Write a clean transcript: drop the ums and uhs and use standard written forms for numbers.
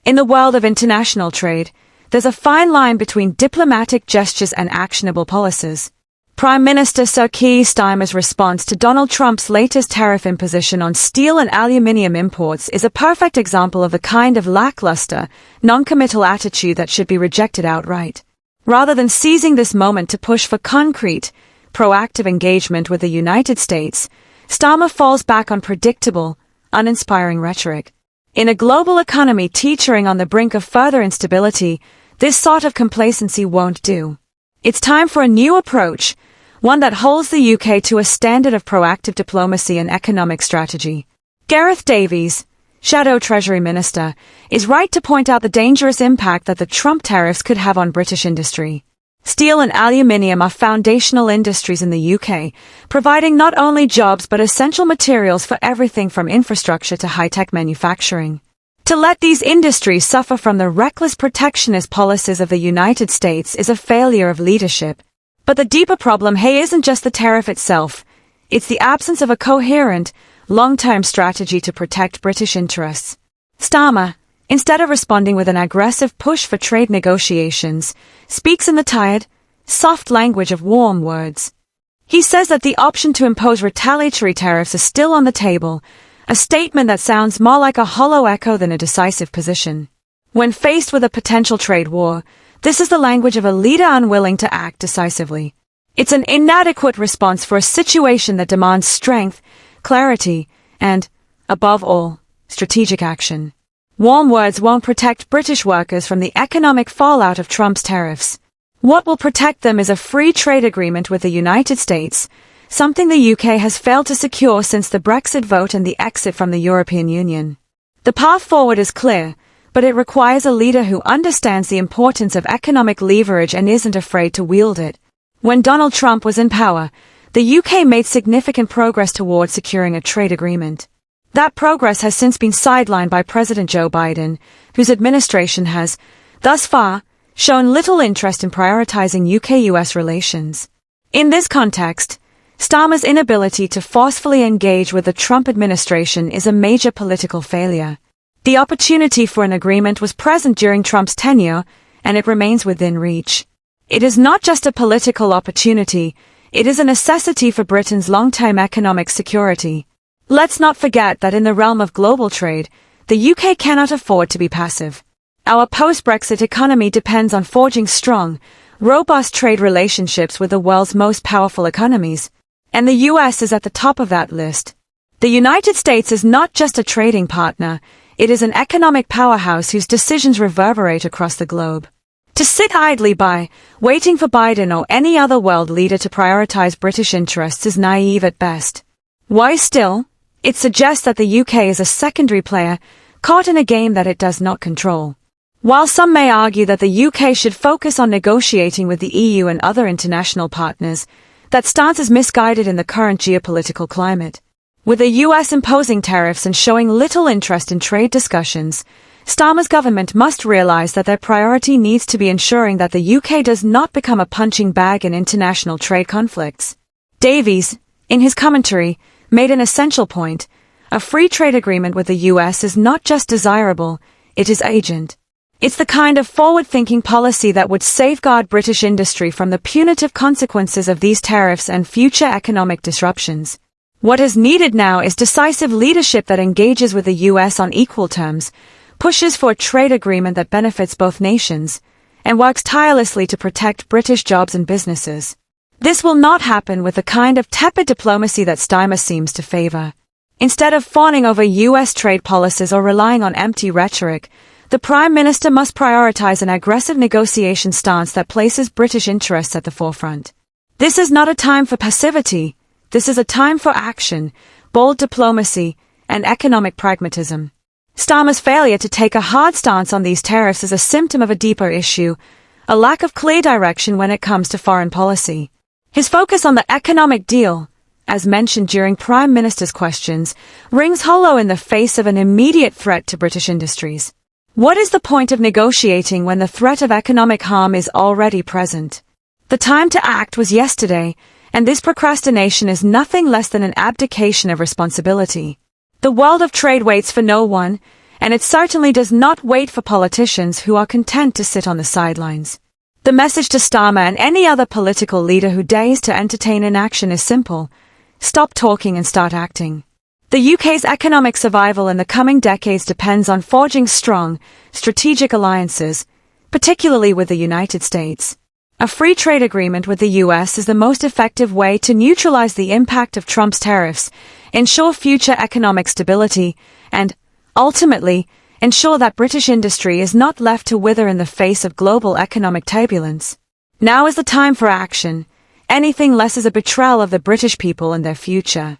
In the world of international trade, there's a fine line between diplomatic gestures and actionable policies. Prime Minister Sir Keir Starmer's response to Donald Trump's latest tariff imposition on steel and aluminium imports is a perfect example of the kind of lackluster, non-committal attitude that should be rejected outright. Rather than seizing this moment to push for concrete, proactive engagement with the United States, Starmer falls back on predictable, uninspiring rhetoric. In a global economy teetering on the brink of further instability, this sort of complacency won't do. It's time for a new approach, one that holds the UK to a standard of proactive diplomacy and economic strategy. Gareth Davies, Shadow Treasury Minister, is right to point out the dangerous impact that the Trump tariffs could have on British industry. Steel and aluminium are foundational industries in the UK, providing not only jobs but essential materials for everything from infrastructure to high-tech manufacturing. To let these industries suffer from the reckless protectionist policies of the United States is a failure of leadership. But the deeper problem here isn't just the tariff itself, it's the absence of a coherent, long-term strategy to protect British interests. Starmer, instead of responding with an aggressive push for trade negotiations, speaks in the tired, soft language of warm words. He says that the option to impose retaliatory tariffs is still on the table, a statement that sounds more like a hollow echo than a decisive position. When faced with a potential trade war, this is the language of a leader unwilling to act decisively. It's an inadequate response for a situation that demands strength, clarity, and, above all, strategic action. Warm words won't protect British workers from the economic fallout of Trump's tariffs. What will protect them is a free trade agreement with the United States, something the UK has failed to secure since the Brexit vote and the exit from the European Union. The path forward is clear, but it requires a leader who understands the importance of economic leverage and isn't afraid to wield it. When Donald Trump was in power, the UK made significant progress towards securing a trade agreement. That progress has since been sidelined by President Joe Biden, whose administration has, thus far, shown little interest in prioritizing UK-US relations. In this context, Starmer's inability to forcefully engage with the Trump administration is a major political failure. The opportunity for an agreement was present during Trump's tenure, and it remains within reach. It is not just a political opportunity, it is a necessity for Britain's long-term economic security. Let's not forget that in the realm of global trade, the UK cannot afford to be passive. Our post-Brexit economy depends on forging strong, robust trade relationships with the world's most powerful economies, and the US is at the top of that list. The United States is not just a trading partner, it is an economic powerhouse whose decisions reverberate across the globe. To sit idly by, waiting for Biden or any other world leader to prioritize British interests is naive at best. Why still? It suggests that the UK is a secondary player, caught in a game that it does not control. While some may argue that the UK should focus on negotiating with the EU and other international partners, that stance is misguided in the current geopolitical climate. With the US imposing tariffs and showing little interest in trade discussions, Starmer's government must realize that their priority needs to be ensuring that the UK does not become a punching bag in international trade conflicts. Davies, in his commentary, made an essential point. A free trade agreement with the US is not just desirable, it is urgent. It's the kind of forward-thinking policy that would safeguard British industry from the punitive consequences of these tariffs and future economic disruptions. What is needed now is decisive leadership that engages with the US on equal terms, pushes for a trade agreement that benefits both nations, and works tirelessly to protect British jobs and businesses. This will not happen with the kind of tepid diplomacy that Starmer seems to favor. Instead of fawning over US trade policies or relying on empty rhetoric, the Prime Minister must prioritize an aggressive negotiation stance that places British interests at the forefront. This is not a time for passivity, this is a time for action, bold diplomacy, and economic pragmatism. Starmer's failure to take a hard stance on these tariffs is a symptom of a deeper issue, a lack of clear direction when it comes to foreign policy. His focus on the economic deal, as mentioned during Prime Minister's questions, rings hollow in the face of an immediate threat to British industries. What is the point of negotiating when the threat of economic harm is already present? The time to act was yesterday, and this procrastination is nothing less than an abdication of responsibility. The world of trade waits for no one, and it certainly does not wait for politicians who are content to sit on the sidelines. The message to Starmer and any other political leader who dares to entertain inaction is simple: stop talking and start acting. The UK's economic survival in the coming decades depends on forging strong, strategic alliances, particularly with the United States. A free trade agreement with the US is the most effective way to neutralize the impact of Trump's tariffs, ensure future economic stability, and, ultimately, ensure that British industry is not left to wither in the face of global economic turbulence. Now is the time for action. Anything less is a betrayal of the British people and their future.